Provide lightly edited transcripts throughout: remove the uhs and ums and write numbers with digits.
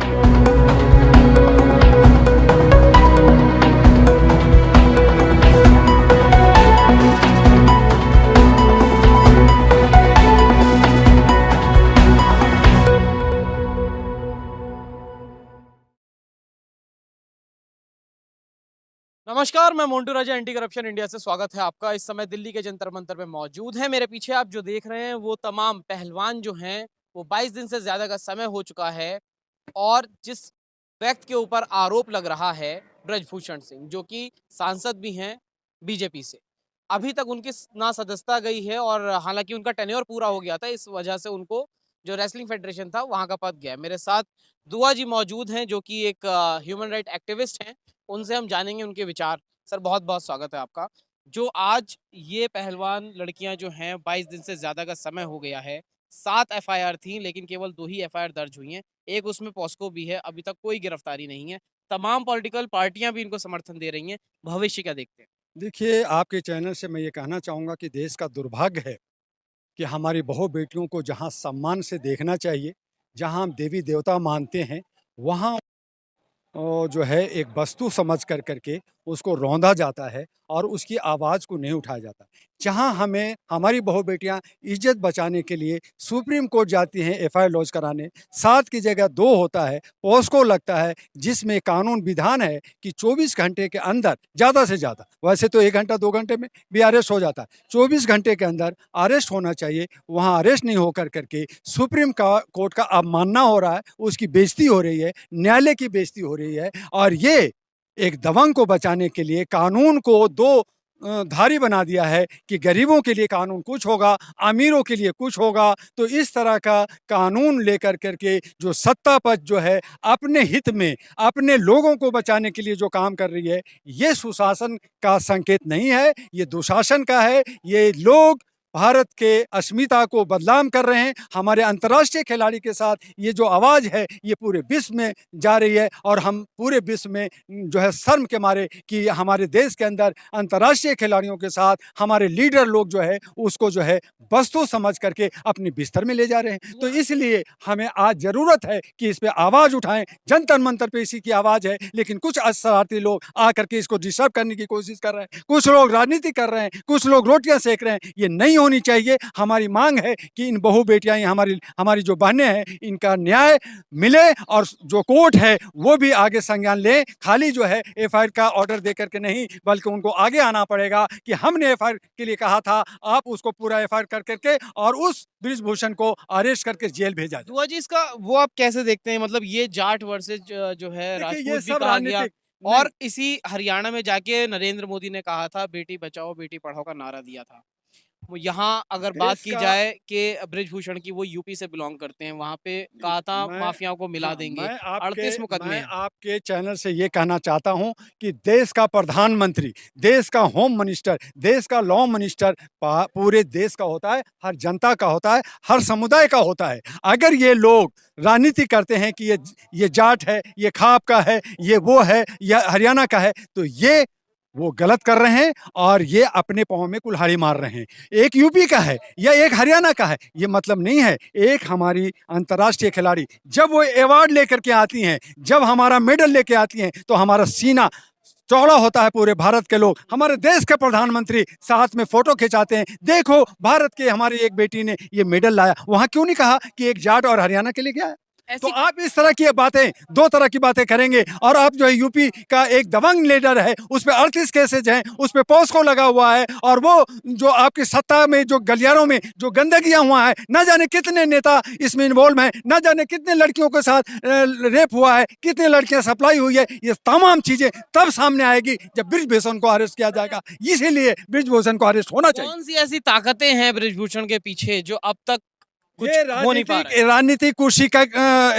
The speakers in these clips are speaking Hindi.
नमस्कार, मैं मोन्टू राजा एंटी करप्शन इंडिया से स्वागत है आपका। इस समय दिल्ली के जंतर मंतर पे मौजूद है। मेरे पीछे आप जो देख रहे हैं वो तमाम पहलवान जो हैं वो 22 दिन से ज्यादा का समय हो चुका है और जिस व्यक्ति के ऊपर आरोप लग रहा है ब्रजभूषण सिंह, जो कि सांसद भी हैं बीजेपी से, अभी तक उनकी ना सदस्यता गई है और हालांकि उनका टेन्योर पूरा हो गया था, इस वजह से उनको जो रेसलिंग फेडरेशन था वहां का पद गया। मेरे साथ दुआ जी मौजूद हैं जो कि एक ह्यूमन राइट एक्टिविस्ट हैं, उनसे हम जानेंगे उनके विचार। सर, बहुत बहुत स्वागत है आपका। जो आज ये पहलवान लड़कियां जो हैं 22 दिन से ज्यादा का समय हो गया है, 7 एफआईआर थी लेकिन केवल 2 ही एफआईआर दर्ज हुई हैं, एक उसमें पॉस्को भी है, अभी तक कोई गिरफ्तारी नहीं है। तमाम पॉलिटिकल पार्टियां भी इनको समर्थन दे रही हैं, भविष्य क्या देखते हैं? देखिए, आपके चैनल से मैं ये कहना चाहूँगा कि देश का दुर्भाग्य है कि हमारी बहू-बेटियों को जहाँ सम्मान से देखना चाहिए, जहाँ हम देवी-देवता मानते हैं, वहाँ जो है एक वस्तु समझ कर के उसको रौंदा जाता है और उसकी आवाज़ को नहीं उठाया जाता। जहाँ हमें हमारी बहू-बेटियाँ इज़्ज़त बचाने के लिए सुप्रीम कोर्ट जाती हैं एफआईआर लॉन्च कराने, 7 की जगह 2 होता है, पॉस्को लगता है, जिसमें कानून विधान है कि 24 घंटे के अंदर ज़्यादा से ज़्यादा, वैसे तो 1 घंटा 2 घंटे में भी अरेस्ट हो जाता है, 24 घंटे के अंदर अरेस्ट होना चाहिए। वहाँ अरेस्ट नहीं होकर के सुप्रीम का कोर्ट का अवमानना हो रहा है, उसकी बेइज़्ज़ती हो रही है, न्यायालय की बेइज़्ज़ती हो रही है और ये एक दबंग को बचाने के लिए कानून को दो धारी बना दिया है कि गरीबों के लिए कानून कुछ होगा, अमीरों के लिए कुछ होगा। तो इस तरह का कानून लेकर के जो सत्ता पक्ष जो है अपने हित में, अपने लोगों को बचाने के लिए जो काम कर रही है, ये सुशासन का संकेत नहीं है, ये दुशासन का है। ये लोग भारत के अस्मिता को बदनाम कर रहे हैं। हमारे अंतर्राष्ट्रीय खिलाड़ी के साथ ये जो आवाज़ है, ये पूरे विश्व में जा रही है और हम पूरे विश्व में जो है शर्म के मारे कि हमारे देश के अंदर अंतर्राष्ट्रीय खिलाड़ियों के साथ हमारे लीडर लोग जो है उसको जो है वस्तु समझ करके अपने बिस्तर में ले जा रहे हैं। तो इसलिए हमें आज ज़रूरत है कि इस पे आवाज़ उठाएं। जंतर मंतर पे इसी की आवाज़ है, लेकिन कुछ शरारती लोग आकर के इसको डिस्टर्ब करने की कोशिश कर रहे हैं। कुछ लोग राजनीति कर रहे हैं, कुछ लोग रोटियां सेक रहे हैं। ये नहीं होनी चाहिए। हमारी मांग है कि इन बहू बेटियां, हमारी हमारी जो बहनें हैं, इनका न्याय मिले और जो कोर्ट है वो भी आगे संज्ञान ले। खाली जो है एफआईआर का ऑर्डर दे करके नहीं, बल्कि उनको आगे आना पड़ेगा कि हमने एफआईआर के लिए कहा था, आप उसको पूरा एफआईआर कर करके और उस ब्रिजभूषण को अरेस्ट करके जेल भेजा जाए। दुआ जी, इसका वो आप कैसे देखते हैं? मतलब ये जाट वर्सेस जो है देखिए, ये राजपूत भी सब कहा गया राजनीतिक नहीं। और इसी हरियाणा में जाके नरेंद्र मोदी ने कहा था बेटी बचाओ बेटी पढ़ाओ का नारा दिया था। वो यहाँ अगर बात देश की का जाए कि ब्रिजभूषण की, वो यूपी से बिलोंग करते हैं, वहां पे कहा था मैं माफियाओं को मिला हाँ, देंगे। 38 मुकदमे मैं हैं। आपके चैनल से ये कहना चाहता हूँ कि देश का प्रधानमंत्री, देश का होम मिनिस्टर, देश का लॉ मिनिस्टर पूरे देश का होता है, हर जनता का होता है, हर समुदाय का होता है। अगर ये लोग राजनीति करते हैं कि ये जाट है, ये खाप का है, ये वो है, ये हरियाणा का है, तो ये वो गलत कर रहे हैं और ये अपने पाँव में कुल्हाड़ी मार रहे हैं। एक यूपी का है या एक हरियाणा का है, ये मतलब नहीं है। एक हमारी अंतर्राष्ट्रीय खिलाड़ी जब वो अवार्ड लेकर के आती हैं, जब हमारा मेडल लेके आती हैं, तो हमारा सीना चौड़ा होता है। पूरे भारत के लोग, हमारे देश के प्रधानमंत्री साथ में फोटो खिंचाते हैं, देखो भारत के हमारी एक बेटी ने ये मेडल लाया। वहां क्यों नहीं कहा कि एक जाट और हरियाणा के लिए क्या है? तो ऐसी आप इस तरह की बातें, दो तरह की बातें करेंगे और आप जो है यूपी का एक दबंग लीडर है, उस पे 38 केसेज हैं, उस पे पॉस्को लगा हुआ है और वो जो आपकी सत्ता में जो गलियारों में जो गंदगियां हुआ है, ना जाने कितने नेता इसमें इन्वॉल्व हैं, ना जाने कितने लड़कियों के साथ रेप हुआ है, कितने लड़कियां सप्लाई हुई है। ये तमाम चीजें तब सामने आएगी जब ब्रिजभूषण को अरेस्ट किया जाएगा। इसीलिए ब्रिजभूषण को अरेस्ट होना चाहिए। कौन सी ऐसी ताकतें हैं ब्रिजभूषण के पीछे जो अब तक कुछ ये हो नहीं पा रहा है? राजनीतिक कुर्सी का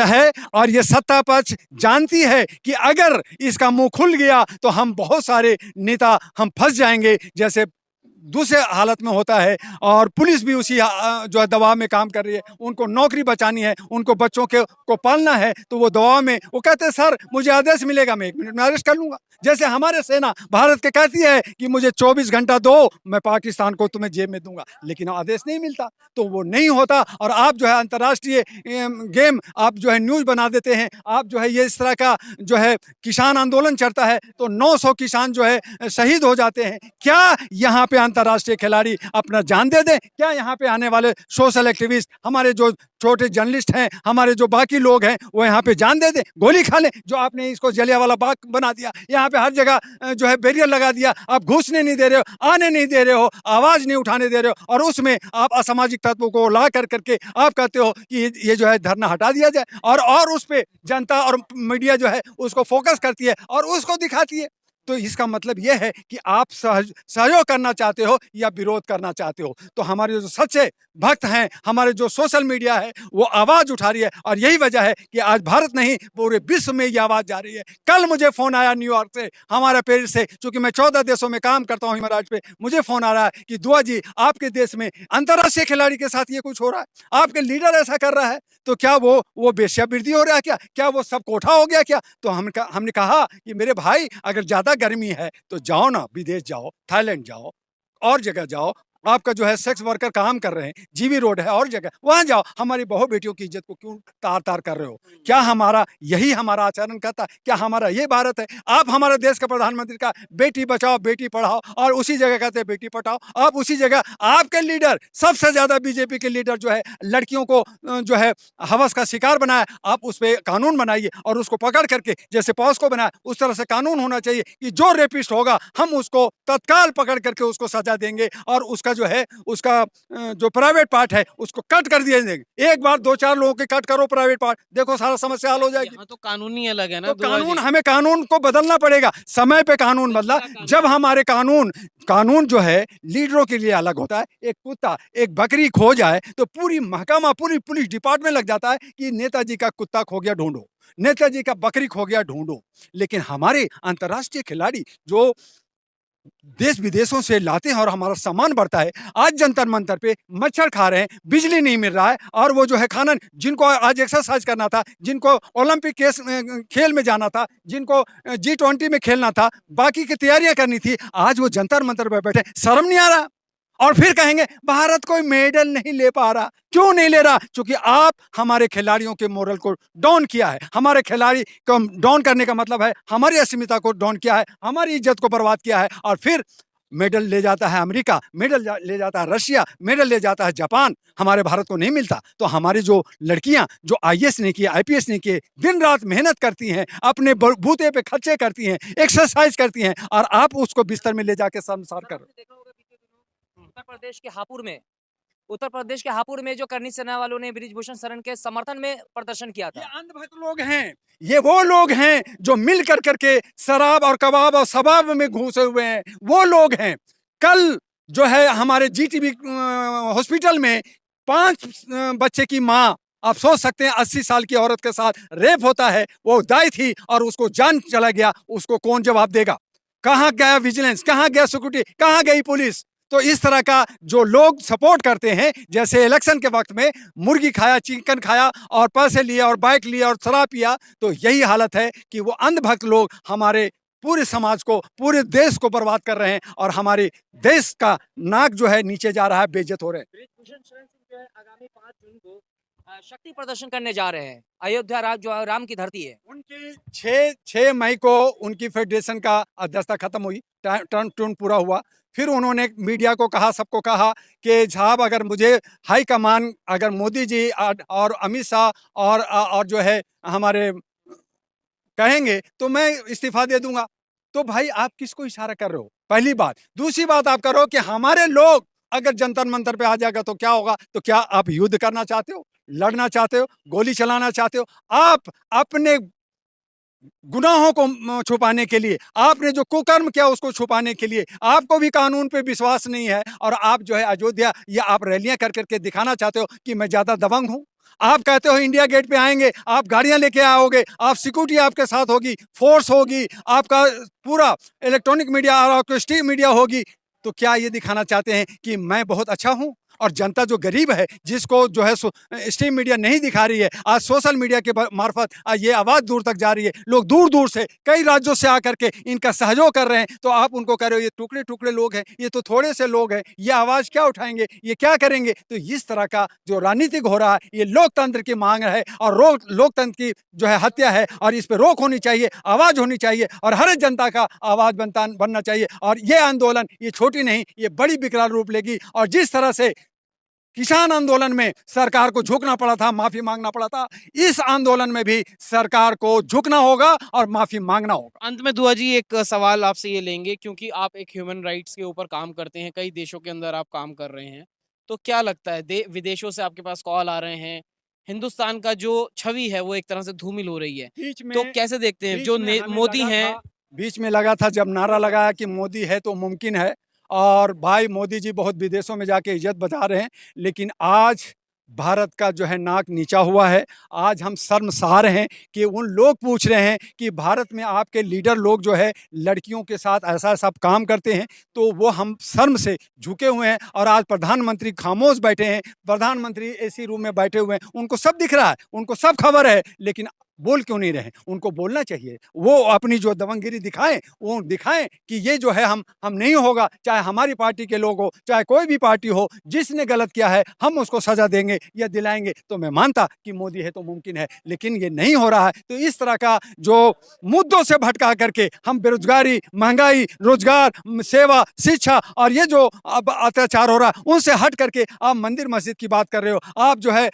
है और ये सत्ता पक्ष जानती है कि अगर इसका मुंह खुल गया तो हम बहुत सारे नेता हम फंस जाएंगे। जैसे दूसरे हालत में होता है और पुलिस भी उसी जो है दबाव में काम कर रही है। उनको नौकरी बचानी है, उनको बच्चों के को पालना है, तो वो दबाव में वो कहते हैं सर मुझे आदेश मिलेगा मैं 1 मिनट में अरेस्ट कर लूंगा। जैसे हमारे सेना भारत के कहती है कि मुझे 24 घंटा दो, मैं पाकिस्तान को तुम्हें जेब में दूंगा, लेकिन आदेश नहीं मिलता तो वो नहीं होता। और आप जो है अंतर्राष्ट्रीय गेम आप जो है न्यूज बना देते हैं। आप जो है ये इस तरह का जो है किसान आंदोलन चलता है तो 900 किसान जो है शहीद हो जाते हैं। क्या यहाँ पे अंतर्राष्ट्रीय खिलाड़ी अपना जान दे दें? क्या यहाँ पे आने वाले सोशल एक्टिविस्ट, हमारे जो छोटे जर्नलिस्ट हैं, हमारे जो बाकी लोग हैं, वो यहाँ पे जान दे दें, गोली खा लें? जो आपने इसको जलियांवाला बाग बना दिया, यहाँ पे हर जगह जो है बैरियर लगा दिया, आप घुसने नहीं दे रहे हो, आने नहीं दे रहे हो, आवाज नहीं उठाने दे रहे हो, और उसमें आप असामाजिक तत्वों को ला कर करके आप कहते हो कि ये जो है धरना हटा दिया जाए, और उस पे जनता और मीडिया जो है उसको फोकस करती है और उसको दिखाती है। तो इसका मतलब यह है कि आप सहयोग करना चाहते हो या विरोध करना चाहते हो। तो हमारे जो सच्चे भक्त हैं, हमारे जो सोशल मीडिया है, वो आवाज उठा रही है, और यही वजह है कि आज भारत नहीं पूरे विश्व में ये आवाज जा रही है। कल मुझे फोन आया न्यूयॉर्क से, हमारे पेरिस से, क्योंकि मैं 14 देशों में काम करता हूँ हिमराज पे, मुझे फोन आ रहा है कि दुआ जी आपके देश में अंतर्राष्ट्रीय खिलाड़ी के साथ ये कुछ हो रहा है, आपके लीडर ऐसा कर रहा है, तो क्या वो वेश्यावृत्ति हो रहा है क्या वो सब कोठा हो गया क्या? तो हमने कहा कि मेरे भाई अगर ज्यादा गर्मी है तो जाओ ना, विदेश जाओ, थाईलैंड जाओ, और जगह जाओ। आपका जो है सेक्स वर्कर काम कर रहे हैं, जीवी रोड है और जगह, वहां जाओ। हमारी बहु बेटियों की इज्जत को क्यों तार तार कर रहे हो? क्या हमारा यही हमारा आचरण कहता है? क्या हमारा ये भारत है? आप हमारे देश के प्रधानमंत्री का बेटी बचाओ बेटी पढ़ाओ, और उसी जगह कहते हैं बेटी पढ़ाओ। आप उसी जगह आपके लीडर, सबसे ज्यादा बीजेपी के लीडर जो है लड़कियों को जो है हवस का शिकार बनाया, आप उस पर कानून बनाइए और उसको पकड़ करके, जैसे पॉस्को बनाया उस तरह से कानून होना चाहिए कि जो रेपिस्ट होगा हम उसको तत्काल पकड़ करके उसको सजा देंगे, और उसका जो है उसका जो प्राइवेट पार्ट है उसको कट कर दिया देंगे। एक बार 2-4 लोगों के कट करो प्राइवेट पार्ट, देखो सारा समस्या हल हो जाएगी। यहाँ तो कानूनी अलग है ना, तो कानून, हमें कानून को बदलना पड़ेगा। समय पे कानून बदला, जब हमारे कानून जो है लीडरों के लिए अलग होता है। एक कुत्ता एक बकरी खो जाए तो पूरी महकमा, पूरी पुलिस डिपार्टमेंट लग जाता है कि नेताजी का कुत्ता खो गया ढूंढो, नेताजी का बकरी खो गया ढूंढो। लेकिन हमारे अंतर्राष्ट्रीय खिलाड़ी जो देश विदेशों से लाते हैं और हमारा सम्मान बढ़ता है, आज जंतर मंतर पे मच्छर खा रहे हैं, बिजली नहीं मिल रहा है, और वो जो है खाना, जिनको आज एक्सरसाइज करना था, जिनको ओलंपिक खेल में जाना था, जिनको G20 में खेलना था, बाकी की तैयारियां करनी थी, आज वो जंतर मंतर पे बैठे। शर्म नहीं आ रहा? और फिर कहेंगे भारत कोई मेडल नहीं ले पा रहा। क्यों नहीं ले रहा? क्योंकि आप हमारे खिलाड़ियों के मोरल को डाउन किया है। हमारे खिलाड़ी को डाउन करने का मतलब है हमारी अस्मिता को डाउन किया है, हमारी इज्जत को बर्बाद किया है, और फिर मेडल ले जाता है अमेरिका, मेडल ले जाता है रशिया, मेडल ले जाता है जापान, हमारे भारत को नहीं मिलता। तो हमारी जो लड़कियां जो IAS नहीं किए, IPS नहीं किए, दिन रात मेहनत करती हैं, अपने बूते पे खर्चे करती हैं, एक्सरसाइज करती हैं, और आप उसको बिस्तर में ले जाके शर्मसार कर। उत्तर प्रदेश के हापुड़ में जो करनी सेना वालों ने बृजभूषण शरण के समर्थन में प्रदर्शन किया ये था। अंधभक्त लोग हैं, ये वो लोग हैं जो मिल कर करके शराब और कबाब और शबाब में घुसे हुए हैं, वो लोग हैं। कल जो है हमारे GTB हॉस्पिटल में 5 बच्चे की माँ, आप सोच सकते हैं 80 साल की औरत के साथ रेप होता है, वो दाई थी और उसको जान चला गया, उसको कौन जवाब देगा? कहाँ गया विजिलेंस, कहाँ गया सिक्योरिटी, कहाँ गई पुलिस? तो इस तरह का जो लोग सपोर्ट करते हैं, जैसे इलेक्शन के वक्त में मुर्गी खाया, चिकन खाया, और पैसे लिए और बाइक लिए और शराब पिया, तो यही हालत है कि वो अंधभक्त लोग हमारे पूरे समाज को, पूरे देश को बर्बाद कर रहे हैं, और हमारे देश का नाक जो है नीचे जा रहा है, बेइज्जत हो रहे हैं। बृजभूषण शरण सिंह जो है आगामी 5 जून को शक्ति प्रदर्शन करने जा रहे हैं। अयोध्या जो राम की धरती है, उनकी 6 मई को उनकी फेडरेशन का अध्यक्षता खत्म हुई, टर्न पूरा हुआ। फिर उन्होंने मीडिया को कहा, सबको कहा कि साहब अगर मुझे हाई कमान, अगर मोदी जी और अमित शाह और जो है हमारे कहेंगे तो मैं इस्तीफा दे दूंगा। तो भाई आप किसको इशारा कर रहे हो? पहली बात। दूसरी बात आप करो कि हमारे लोग अगर जंतर मंतर पे आ जाएगा तो क्या होगा? तो क्या आप युद्ध करना चाहते हो, लड़ना चाहते हो, गोली चलाना चाहते हो? आप अपने गुनाहों को छुपाने के लिए, आपने जो कुकर्म किया उसको छुपाने के लिए, आपको भी कानून पे विश्वास नहीं है, और आप जो है अयोध्या या आप रैलियां कर करके दिखाना चाहते हो कि मैं ज्यादा दबंग हूं। आप कहते हो इंडिया गेट पे आएंगे, आप गाड़ियां लेके आओगे, आप सिक्योरिटी आपके साथ होगी, फोर्स होगी, आपका पूरा इलेक्ट्रॉनिक मीडिया और ऑर्केस्ट्रिक मीडिया होगी, तो क्या ये दिखाना चाहते हैं कि मैं बहुत अच्छा हूँ? और जनता जो गरीब है, जिसको जो है स्ट्रीम मीडिया नहीं दिखा रही है, आज सोशल मीडिया के मार्फत ये आवाज़ दूर तक जा रही है। लोग दूर-दूर से कई राज्यों से आकर के इनका सहयोग कर रहे हैं, तो आप उनको कह रहे हो ये टुकड़े-टुकड़े लोग हैं, ये तो थोड़े से लोग हैं, ये आवाज़ क्या उठाएँगे, ये क्या करेंगे? तो इस तरह का जो राजनीतिक हो रहा है, ये लोकतंत्र की माँग है और लोकतंत्र की जो है हत्या है और इस पे रोक होनी चाहिए, आवाज़ होनी चाहिए और हर जनता का आवाज़ बनना चाहिए। और ये आंदोलन ये छोटी नहीं, ये बड़ी विकराल रूप लेगी। और जिस तरह से किसान आंदोलन में सरकार को झुकना पड़ा था, माफी मांगना पड़ा था, इस आंदोलन में भी सरकार को झुकना होगा और माफी मांगना होगा। अंत में दुआ जी एक सवाल आपसे ये लेंगे, क्योंकि आप एक ह्यूमन राइट्स के ऊपर काम करते हैं, कई देशों के अंदर आप काम कर रहे हैं, तो क्या लगता है विदेशों से आपके पास कॉल आ रहे हैं, हिंदुस्तान का जो छवि है वो एक तरह से धूमिल हो रही है, तो कैसे देखते हैं जो मोदी हैं? बीच में लगा था जब नारा लगाया कि मोदी है तो मुमकिन है, और भाई मोदी जी बहुत विदेशों में जाके इज्जत बचा रहे हैं, लेकिन आज भारत का जो है नाक नीचा हुआ है। आज हम शर्मसार हैं कि उन लोग पूछ रहे हैं कि भारत में आपके लीडर लोग जो है लड़कियों के साथ ऐसा सब काम करते हैं, तो वो हम शर्म से झुके हुए हैं। और आज प्रधानमंत्री खामोश बैठे हैं, प्रधानमंत्री एसी रूम में बैठे हुए हैं, उनको सब दिख रहा है, उनको सब खबर है, लेकिन बोल क्यों नहीं रहे? उनको बोलना चाहिए, वो अपनी जो दबंगगिरी दिखाएं, वो दिखाएं कि ये जो है हम नहीं होगा, चाहे हमारी पार्टी के लोग हो, चाहे कोई भी पार्टी हो, जिसने गलत किया है हम उसको सजा देंगे या दिलाएंगे। तो मैं मानता कि मोदी है तो मुमकिन है, लेकिन ये नहीं हो रहा है। तो इस तरह का जो मुद्दों से भटका करके हम बेरोजगारी, महंगाई, रोजगार, सेवा, शिक्षा और ये जो अब अत्याचार हो रहा है उनसे हट करके आप मंदिर मस्जिद की बात कर रहे हो, आप जो है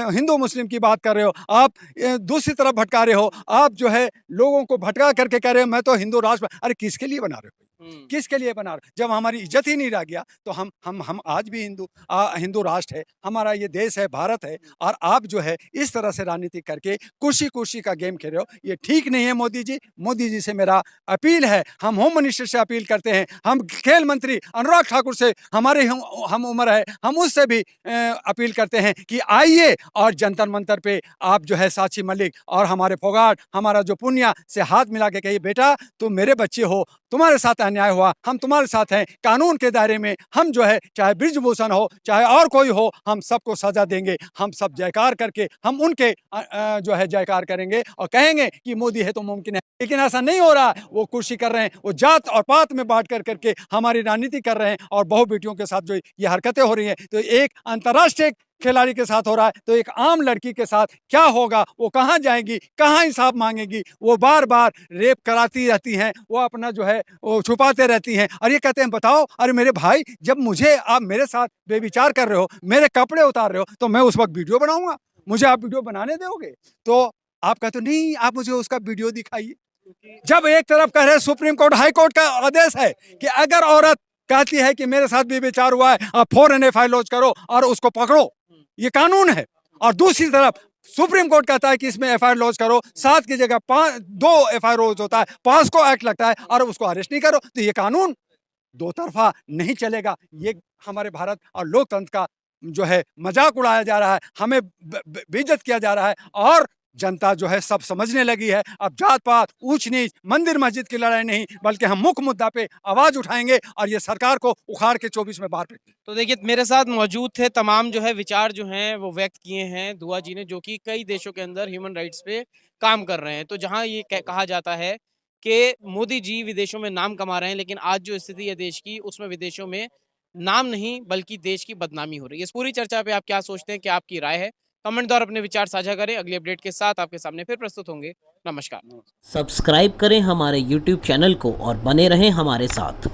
हिंदू मुस्लिम की बात कर रहे हो, आप दूसरी तरफ भटका रहे हो, आप जो है लोगों को भटका करके कह रहे हो मैं तो हिंदू राष्ट्र। अरे किसके लिए बना रहे हो? किसके लिए बना रहे हो? जब हमारी इज्जत ही नहीं रह गया तो हम आज भी हिंदू राष्ट्र है, हमारा ये देश है, भारत है, और आप जो है इस तरह से राजनीति करके कुर्सी का गेम खेल रहे हो, ये ठीक नहीं है। मोदी जी से मेरा अपील है, हम होम मिनिस्टर से अपील करते हैं, हम खेल मंत्री अनुराग ठाकुर से हमारे हम उम्र है, हम उससे भी अपील करते हैं कि आइए और जंतर मंतर पे आप जो है साक्षी मलिक और हमारे फोगाट, हमारा जो पुनिया से हाथ मिला के कहिए बेटा तुम मेरे बच्चे हो, तुम्हारे साथ अन्याय हुआ, हम तुम्हारे साथ हैं, कानून के दायरे में हम जो है चाहे बृजभूषण हो चाहे और कोई हो, हम सबको सजा देंगे। हम सब जयकार करके हम उनके जो है जयकार करेंगे और कहेंगे कि मोदी है तो मुमकिन है। लेकिन ऐसा नहीं हो रहा, वो कुर्सी कर रहे हैं, वो जात और पात में बांट करके हमारी राजनीति कर रहे हैं और बहु बेटियों के साथ जो ये हरकतें हो रही हैं, तो एक अंतर्राष्ट्रीय खिलाड़ी के साथ हो रहा है, तो एक आम लड़की के साथ क्या होगा? वो कहाँ जाएंगी, कहाँ इंसाफ मांगेगी? वो बार-बार रेप कराती रहती हैं, वो अपना जो है वो छुपाते रहती हैं और ये कहते हैं बताओ, अरे मेरे भाई जब मुझे आप मेरे साथ बेविचार कर रहे हो, मेरे कपड़े उतार रहे हो, तो मैं उस वक्त वीडियो बनाऊंगा, मुझे आप वीडियो बनाने दोगे? तो आप कहते हो नहीं, आप मुझे उसका वीडियो दिखाइए। जब एक तरफ कह रहे सुप्रीम कोर्ट, हाई कोर्ट का आदेश है कि अगर औरत कहती है कि मेरे साथ भी विचार हुआ है, आप फौरन एफआईआर लॉन्च करो और उसको पकड़ो, ये कानून है। और दूसरी तरफ सुप्रीम कोर्ट कहता है कि इसमें एफआईआर लॉन्च करो, 7 की जगह 2 एफआईआर लॉन्च होता है, 5 को एक्ट लगता है और उसको अरेस्ट नहीं करो, तो ये कानून दो तरफा नहीं चलेगा। ये हमारे भारत और लोकतंत्र का जो है मजाक उड़ाया जा रहा है, हमें बेइज्जत किया जा रहा है और जनता जो है सब समझने लगी है। अब जात पात, ऊंच नीच, मंदिर मस्जिद की लड़ाई नहीं, बल्कि हम मुख्य मुद्दा पे आवाज उठाएंगे और ये सरकार को उखाड़ के 24 में बाहर फेंकेंगे। तो देखिए मेरे साथ मौजूद थे, तमाम जो है विचार जो हैं वो व्यक्त किए हैं दुआ जी ने, जो कि कई देशों के अंदर ह्यूमन राइट्स पे काम कर रहे हैं। तो जहां ये कहा जाता है कि मोदी जी विदेशों में नाम कमा रहे हैं, लेकिन आज जो स्थिति है देश की, उसमें विदेशों में नाम नहीं बल्कि देश की बदनामी हो रही है। इस पूरी चर्चा पे आप क्या सोचते हैं, क्या आपकी राय है? कमेंट द्वारा अपने विचार साझा करें। अगली अपडेट के साथ आपके सामने फिर प्रस्तुत होंगे। नमस्कार। सब्सक्राइब करें हमारे YouTube चैनल को और बने रहें हमारे साथ।